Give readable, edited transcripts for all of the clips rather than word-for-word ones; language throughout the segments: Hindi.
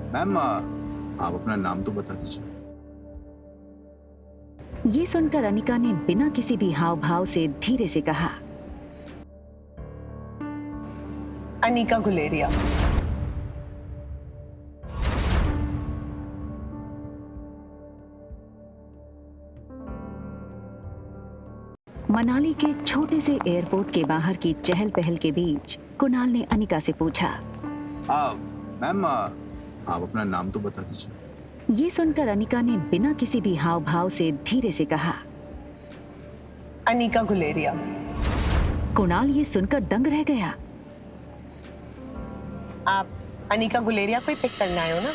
मैम आप अपना नाम तो बता दीजिए। ये सुनकर अनिका ने बिना किसी भी हाव भाव से धीरे से कहा, अनिका गुलेरिया। मनाली के छोटे से एयरपोर्ट के बाहर की चहल पहल के बीच कुणाल ने अनिका से पूछा। मैम आप अपना नाम तो बता दीजिए। ये सुनकर अनिका ने बिना किसी भी हाव भाव से धीरे से कहा, अनिका गुलेरिया। कुणाल ये सुनकर दंग रह गया। आप अनिका गुलेरिया को ही पिक करने आए हो ना?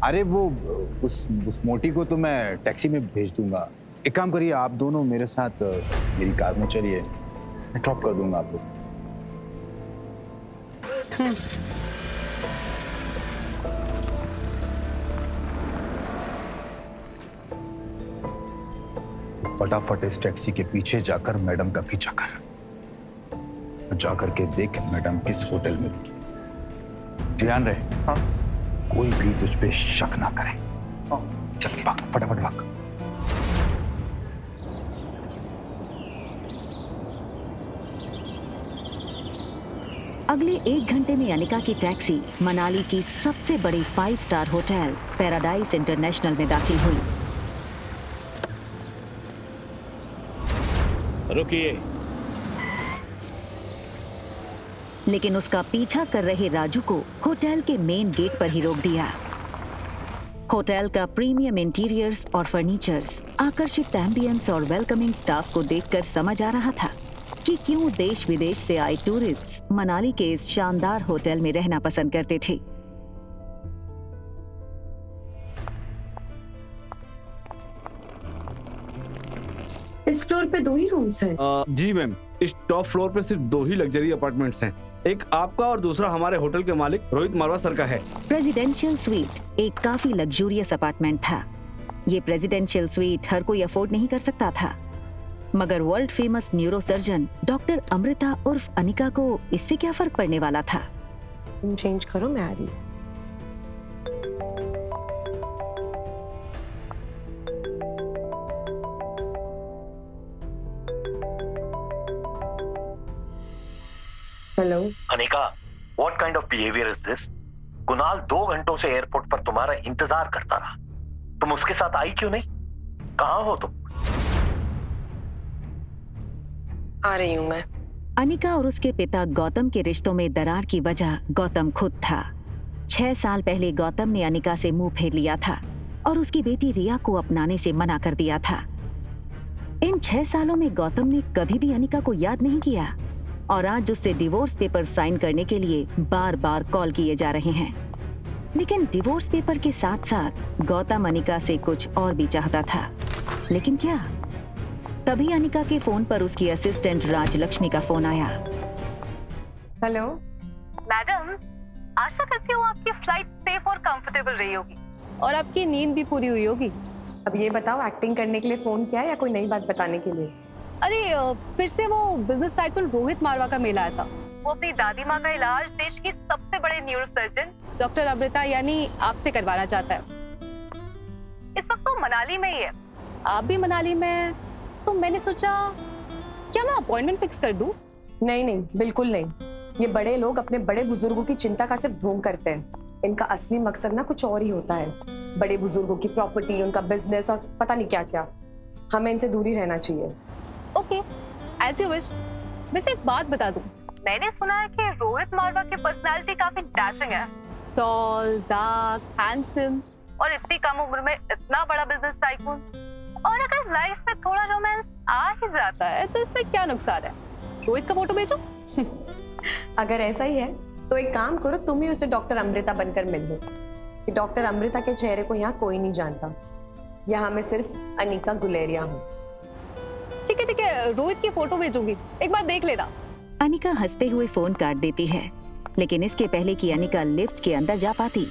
अरे वो उस मोटी को तो मैं टैक्सी में भेज दूंगा। एक काम करिए, आप दोनों मेरे साथ मेरी कार में चलिए, मैं ड्रॉप कर दूंगा आपको। फटाफट इस टैक्सी के पीछे जाकर मैडम का पीछा कर, जाकर के देख मैडम किस होटल में रुकी। ध्यान रहे, हाँ? कोई भी तुझ पे शक ना करे। चल भाग, फटाफट भाग। अगले 1 घंटे में अनिका की टैक्सी मनाली की सबसे बड़ी 5 स्टार होटल पैराडाइज इंटरनेशनल में दाखिल हुई। रुकिए। लेकिन उसका पीछा कर रहे राजू को होटल के मेन गेट पर ही रोक दिया। होटल का प्रीमियम इंटीरियर्स और फर्नीचर्स, आकर्षित एम्बियंस और वेलकमिंग स्टाफ को देखकर समझ आ रहा था कि क्यों देश विदेश से आए टूरिस्ट्स मनाली के इस शानदार होटल में रहना पसंद करते थे। इस फ्लोर पे 2 ही रूम्स हैं। जी मैम, इस टॉप फ्लोर पे सिर्फ 2 ही लग्जरी अपार्टमेंट्स हैं। एक आपका और दूसरा हमारे होटल के मालिक रोहित मारवा सर का है। प्रेसिडेंशियल स्वीट एक काफी लग्जूरियस अपार्टमेंट था। ये प्रेसिडेंशियल स्वीट हर कोई अफोर्ड नहीं कर सकता था, मगर world famous neurosurgeon doctor Amrita उर्फ अनिका को इससे क्या फर्क पड़ने वाला था। तुम चेंज करो, मैं आ रही हूँ। Hello Anika, what kind of behavior is this? Kunal 2 घंटों से एयरपोर्ट पर तुम्हारा इंतजार करता रहा। तुम उसके साथ आई क्यों नहीं? कहाँ हो तुम? आ रही हूँ मैं। अनिका और उसके पिता गौतम के रिश्तों में दरार की वजह गौतम खुद था। 6 साल पहले गौतम ने अनिका से मुंह फेर लिया था और उसकी बेटी रिया को अपनाने से मना कर दिया था। इन 6 सालों में गौतम ने कभी भी अनिका को याद नहीं किया और आज उससे डिवोर्स पेपर साइन करने के लिए बार बार कॉल किए जा रहे हैं। लेकिन डिवोर्स पेपर के साथ साथ गौतम अनिका से कुछ और भी चाहता था। लेकिन क्या? तभी अनिका के फोन पर उसकी असिस्टेंट राजलक्ष्मी का फोन आया। हेलो मैडम, आशा करती हूँ आपकी फ्लाइट सेफ और कंफर्टेबल रही होगी और आपकी नींद भी पूरी हुई होगी। अब ये बताओ, एक्टिंग करने के लिए फोन किया या कोई नई बात बताने के लिए? अरे फिर से वो बिजनेस टाइकून रोहित मारवा का मेल आया था। वो अपनी दादी माँ का इलाज देश की सबसे बड़े न्यूरोसर्जन डॉक्टर अमृता यानी आपसे करवाना चाहता है। इस वक्त वो मनाली में ही है, आप भी मनाली में हैं, तो मैंने सोचा क्या मैं अपॉइंटमेंट फिक्स कर दूं? नहीं नहीं, बिल्कुल नहीं। ये बड़े लोग अपने बड़े बुजुर्गों की चिंता का सिर्फ ढोंग करते हैं। इनका असली मकसद ना कुछ और ही होता है। बड़े बुजुर्गों की प्रॉपर्टी, उनका बिजनेस और पता नहीं क्या क्या। हमें इनसे दूर ही रहना चाहिए। Okay, as you wish. वैसे एक बात बता दूं, मैंने सुना है कि रोहित मारवा की पर्सनालिटी काफी डैशिंग है। टॉल, डार्क, हैंडसम और इतनी कम उम्र में इतना बड़ा बिजनेस टाइकून। और अगर लाइफ में थोड़ा रोमांस आ ही जाता है तो इसमें क्या नुकसान है? रोहित का फोटो भेजो। अगर ऐसा ही है तो एक काम करो, तुम ही उसे डॉक्टर अमृता बनकर मिल लो। कि डॉक्टर अमृता के चेहरे को यहाँ कोई नहीं जानता। यहाँ मैं सिर्फ अनिका गुलेरिया हूँ। ठीक है, रोहित की फोटो भेजूंगी, एक बार देख लेना। अनिका हंसते हुए फोन काट देती है, लेकिन इसके पहले कि अनिका लिफ्ट के अंदर जा पाती,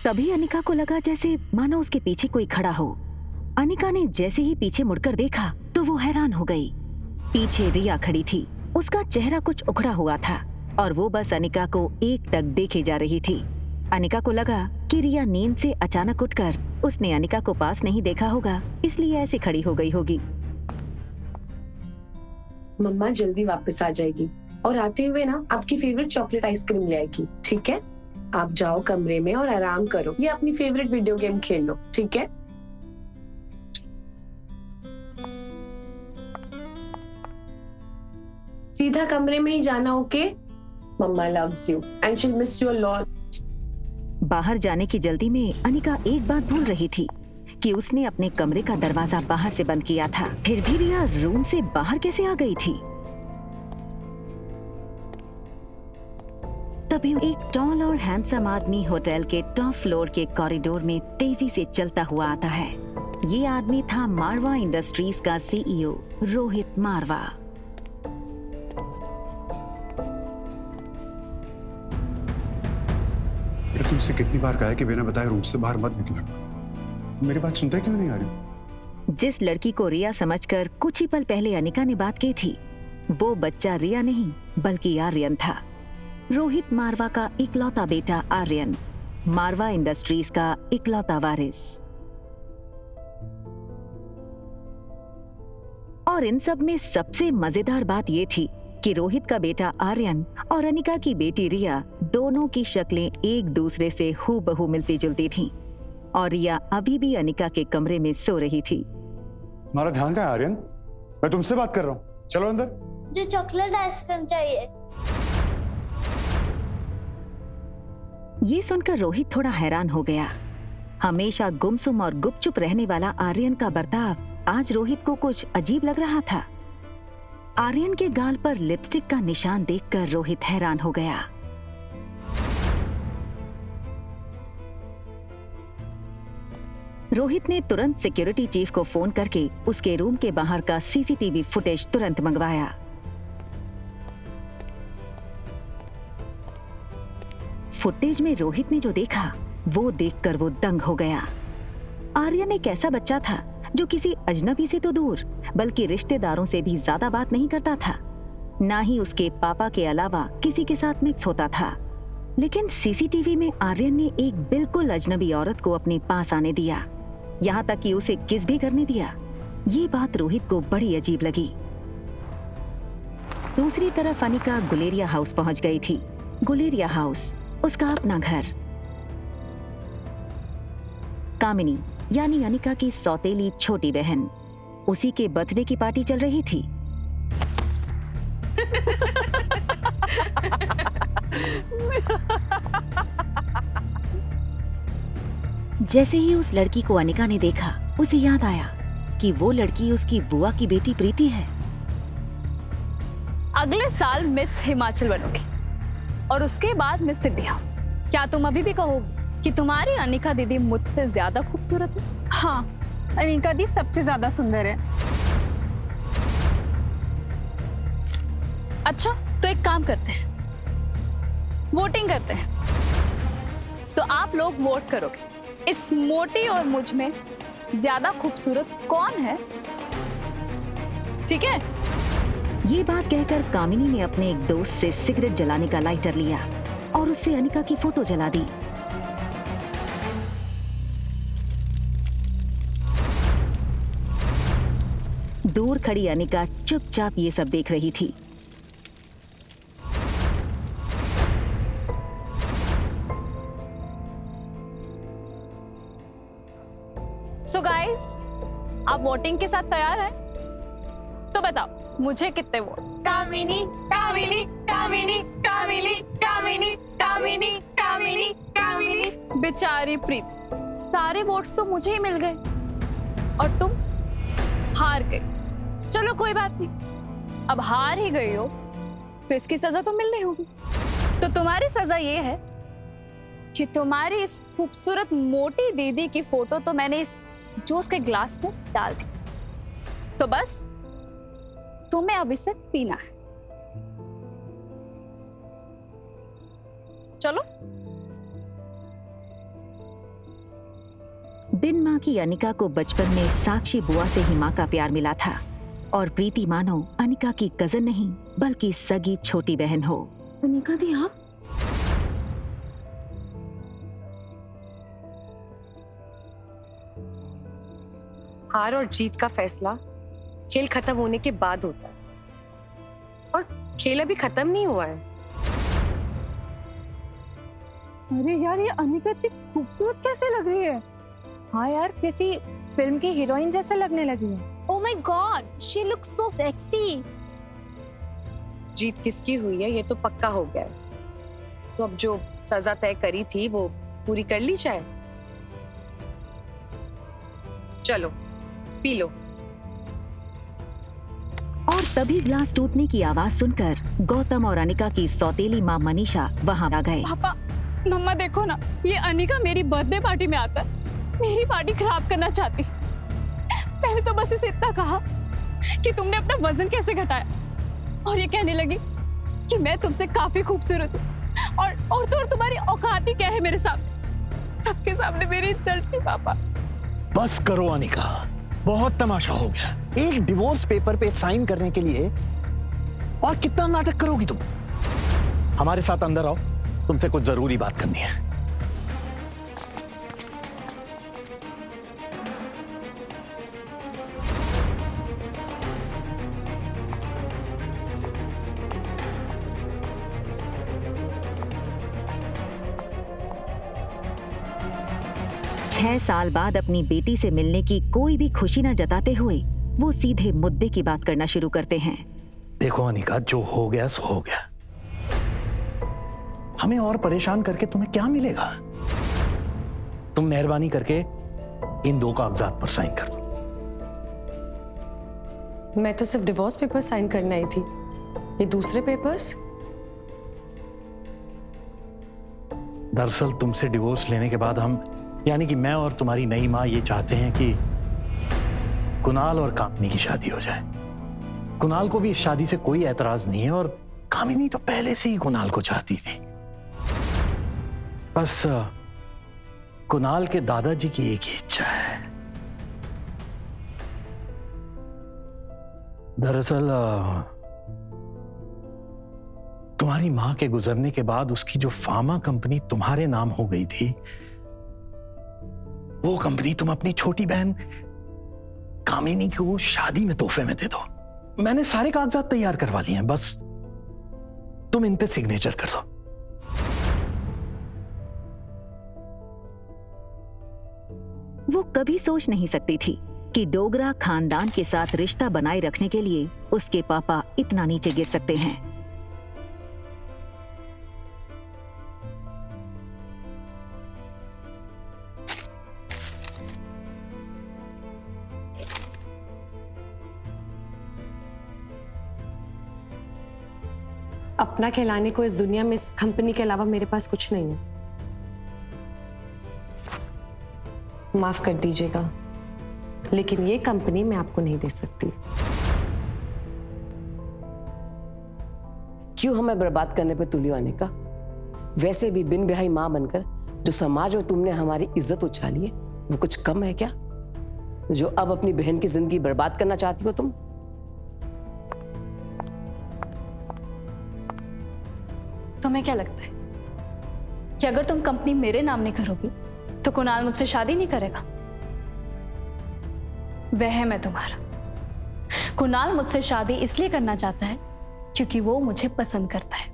तभी अनिका को लगा जैसे मानो उसके पीछे कोई खड़ा हो। अनिका ने जैसे ही पीछे मुड़कर देखा तो वो हैरान हो गई। पीछे रिया खड़ी थी। उसका चेहरा कुछ उखड़ा हुआ था और वो बस अनिका को एकटक देखे जा रही थी। अनिका को लगा कि रिया नींद से अचानक उठकर उसने अनिका को पास नहीं देखा होगा, इसलिए ऐसे खड़ी हो गई होगी। मम्मा जल्दी वापस आ जाएगी और आते हुए ना आपकी फेवरेट चॉकलेट आइसक्रीम ले आएगी, ठीक है? आप जाओ कमरे में और आराम करो या अपनी फेवरेट वीडियो गेम खेल लो, ठीक है? सीधा कमरे में ही जाना, okay? Mamma loves you and she miss you a lot. बाहर जाने की जल्दी में अनिका एक बात भूल रही थी कि उसने अपने कमरे का दरवाजा बाहर से बंद किया था। फिर भी रिया रूम से बाहर कैसे आ गई थी? तभी एक टॉल और हैंडसम आदमी होटल के टॉप फ्लोर के कॉरिडोर में तेजी से चलता हुआ आता है। ये आदमी था मारवा इंडस्ट्रीज का सीईओ रोहित मारवा। तुमसे कितनी बार कहा है कि बिना बताए रूम से बाहर मत निकलना। मेरी बात सुनते क्यों नहीं आ रही? जिस लड़की को रिया समझकर कुछ ही पल पहले अनिका ने बात की थी, वो बच्चा रिया नहीं बल्कि आर्यन था। रोहित मारवा का इकलौता बेटा आर्यन, मारवा इंडस्ट्रीज का इकलौता वारिस। और इन सब में सबसे मजेदार बात ये थी कि रोहित का बेटा आर्यन और अनिका की बेटी रिया दोनों की शक्लें एक दूसरे से हूबहू मिलती जुलती थीं और रिया अभी भी अनिका के कमरे में सो रही थी। तुम्हारा ध्यान कहाँ है आर्यन? मैं तुमसे बात कर रहा हूँ, चलो अंदर। मुझे चॉकलेट आइसक्रीम चाहिए। ये सुनकर रोहित थोड़ा हैरान हो गया। हमेशा गुमसुम और गुपचुप रहने वाला आर्यन का बर्ताव आज रोहित को कुछ अजीब लग रहा था। आर्यन के गाल पर लिपस्टिक का निशान देखकर रोहित हैरान हो गया। रोहित ने तुरंत सिक्योरिटी चीफ को फोन करके उसके रूम के बाहर का सीसीटीवी फुटेज तुरंत मंगवाया। फुटेज में रोहित ने जो देखा वो देखकर वो दंग हो गया। आर्यन एक ऐसा बच्चा था जो किसी अजनबी से तो दूर बल्कि रिश्तेदारों से भी ज्यादा बात नहीं करता था, ना ही उसके पापा के अलावा किसी के साथ मिक्स होता था। लेकिन सीसीटीवी में आर्यन ने एक बिल्कुल अजनबी औरत को अपने पास आने दिया, यहाँ तक कि उसे किस भी करने दिया। ये बात रोहित को बड़ी अजीब लगी। दूसरी तरफ अनिका गुलेरिया हाउस पहुंच गई थी। गुलेरिया हाउस उसका अपना घर। कामिनी यानी अनिका की सौतेली छोटी बहन, उसी के बर्थडे की पार्टी चल रही थी। जैसे ही उस लड़की को अनिका ने देखा, उसे याद आया कि वो लड़की उसकी बुआ की बेटी प्रीति है। अगले साल मिस हिमाचल बनोगी और उसके बाद मिस इंडिया। क्या तुम अभी भी कहोगी कि तुम्हारी अनिका दीदी मुझसे ज्यादा खूबसूरत है? हाँ, अनिका दी सबसे ज्यादा सुंदर है। अच्छा, तो एक काम करते हैं, वोटिंग करते हैं। तो आप लोग वोट करोगे इस मोटी और मुझ में ज्यादा खूबसूरत कौन है, ठीक है? ये बात कहकर कामिनी ने अपने एक दोस्त से सिगरेट जलाने का लाइटर लिया और उससे अनिका की फोटो जला दी। दूर खड़ी अनिका चुपचाप ये सब देख रही थी। सो गाइस, आप वोटिंग के साथ तैयार हैं? तो बताओ मुझे कितने वोट? कामिनी, कामिनी, कामिनी, कामिनी, कामिनी, कामिनी, कामिनी, कामिनी। बेचारी प्रीत, सारे वोट्स तो मुझे ही मिल गए और तुम हार गई। चलो कोई बात नहीं, अब हार ही गई हो तो इसकी सजा तो मिलनी होगी। तो तुम्हारी सजा ये है कि तुम्हारी इस खूबसूरत मोटी दीदी की फोटो तो मैंने इस जूस के ग्लास में डाल दी, तो बस तुम्हें अब इसे पीना है। चलो। बिन माँ की अनिका को बचपन में साक्षी बुआ से ही माँ का प्यार मिला था। और प्रीति मानो अनिका की कजन नहीं बल्कि सगी छोटी बहन हो। अनिका दी आप? हार और जीत का फैसला खेल खत्म होने के बाद होता है, और खेल अभी खत्म नहीं हुआ है। अरे यार, ये अनिका इतनी खूबसूरत कैसे लग रही है? हाँ यार, किसी फिल्म की हीरोइन जैसे लगने लगी है। Oh my God, she looks so sexy. जीत किसकी हुई है ये तो पक्का हो गया है, तो अब जो सजा तय करी थी वो पूरी कर ली जाए। चलो पी लो। और तभी ग्लास टूटने की आवाज सुनकर गौतम और अनिका की सौतेली माँ मनीषा वहां आ गए। पापा, मम्मा देखो ना, ये अनिका मेरी बर्थडे पार्टी में आकर मेरी पार्टी खराब करना चाहती। पहले तो बस इसे इतना कहा कि तुमने अपना वजन कैसे घटाया, और ये कहने लगी कि मैं तुमसे काफी खूबसूरत हूँ, और तुम्हारी औकात ही क्या है मेरे सामने। सबके सामने मेरी इंसल्ट की। पापा बस करो अनिका, बहुत तमाशा हो गया। एक डिवोर्स पेपर पे साइन करने के लिए और कितना नाटक करोगी तुम? हमारे साथ अंदर आओ, तुमसे कुछ जरूरी बात करनी है। 6 साल बाद अपनी बेटी से मिलने की कोई भी खुशी न जताते हुए वो सीधे मुद्दे की बात करना शुरू करते हैं। देखो अनिका, जो हो गया सो हो गया। हमें और परेशान करके तुम्हें क्या मिलेगा? तुम मेहरबानी करके इन 2 कागजात पर साइन कर दो। मैं तो सिर्फ डिवोर्स पेपर साइन करने आई थी, ये दूसरे पेपर्स? दरअसल तुमसे डिवोर्स लेने के बाद हम, यानी कि मैं और तुम्हारी नई माँ, ये चाहते हैं कि कुणाल और कामिनी की शादी हो जाए। कुणाल को भी इस शादी से कोई एतराज नहीं है, और कामिनी तो पहले से ही कुणाल को चाहती थी। बस कुणाल के दादाजी की एक ही इच्छा है। दरअसल तुम्हारी मां के गुजरने के बाद उसकी जो फार्मा कंपनी तुम्हारे नाम हो गई थी, वो कंपनी तुम अपनी छोटी बहन कामिनी को शादी में तोहफे में दे दो। मैंने सारे कागजात तैयार करवा लिए हैं, बस तुम इन पे सिग्नेचर कर दो। वो कभी सोच नहीं सकती थी कि डोगरा खानदान के साथ रिश्ता बनाए रखने के लिए उसके पापा इतना नीचे गिर सकते हैं। अपना कहलाने को इस दुनिया में इस कंपनी के अलावा मेरे पास कुछ नहीं है। माफ कर दीजिएगा, लेकिन ये कंपनी मैं आपको नहीं दे सकती। क्यों हमें बर्बाद करने पे तुली आने का? वैसे भी बिन ब्याही मां बनकर जो समाज में तुमने हमारी इज्जत उछाली है, वो कुछ कम है क्या, जो अब अपनी बहन की जिंदगी बर्बाद करना चाहती हो तुम? तुम्हें क्या लगता है कि अगर तुम कंपनी मेरे नाम नहीं करोगी तो कुणाल मुझसे शादी नहीं करेगा? वह मैं तुम्हारा। कुणाल मुझसे शादी इसलिए करना चाहता है क्योंकि वो मुझे पसंद करता है,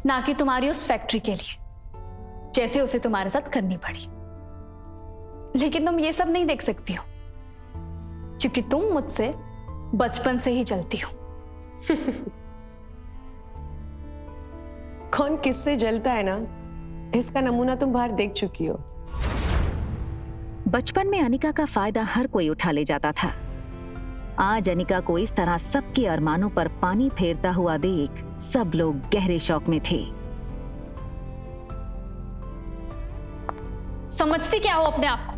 ना कि तुम्हारी उस फैक्ट्री के लिए, जैसे उसे तुम्हारे साथ करनी पड़ी। लेकिन तुम ये सब नहीं देख सकती हो क्योंकि तुम मुझसे बचपन से ही चलती हो। कौन किससे जलता है ना, इसका नमूना तुम बाहर देख चुकी हो। बचपन में अनिका का फायदा हर कोई उठा ले जाता था। आज अनिका को इस तरह सबके अरमानों पर पानी फेरता हुआ देख सब लोग गहरे शौक में थे। समझती क्या हो अपने आप को?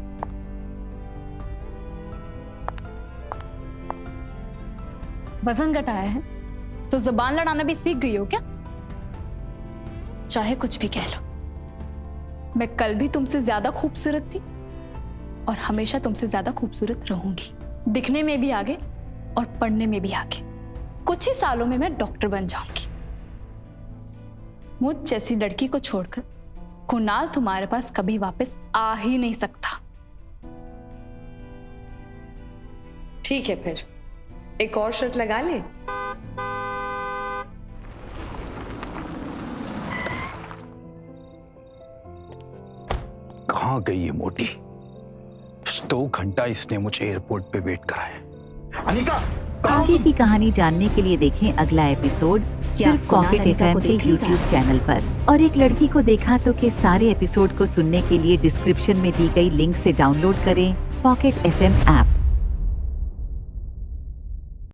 वजन घटाया है तो जुबान लड़ाना भी सीख गई हो क्या? चाहे कुछ भी कह लो, मैं कल भी तुमसे ज्यादा खूबसूरत थी और हमेशा तुमसे ज्यादा खूबसूरत रहूंगी। दिखने में भी आगे और पढ़ने में भी आगे। कुछ ही सालों में मैं डॉक्टर बन जाऊंगी। मुझ जैसी लड़की को छोड़कर कुणाल तुम्हारे पास कभी वापस आ ही नहीं सकता। ठीक है, फिर एक और शर्त लगा ले। कहाँ गई ये मोटी? 2 घंटा इसने मुझे एयरपोर्ट पे वेट कराया। अनिका, आगे की कहानी जानने के लिए देखें अगला एपिसोड सिर्फ पॉकेट एफएम के यूट्यूब चैनल पर। और एक लड़की को देखा तो के सारे एपिसोड को सुनने के लिए डिस्क्रिप्शन में दी गई लिंक से डाउनलोड करें पॉकेट एफएम ऐप।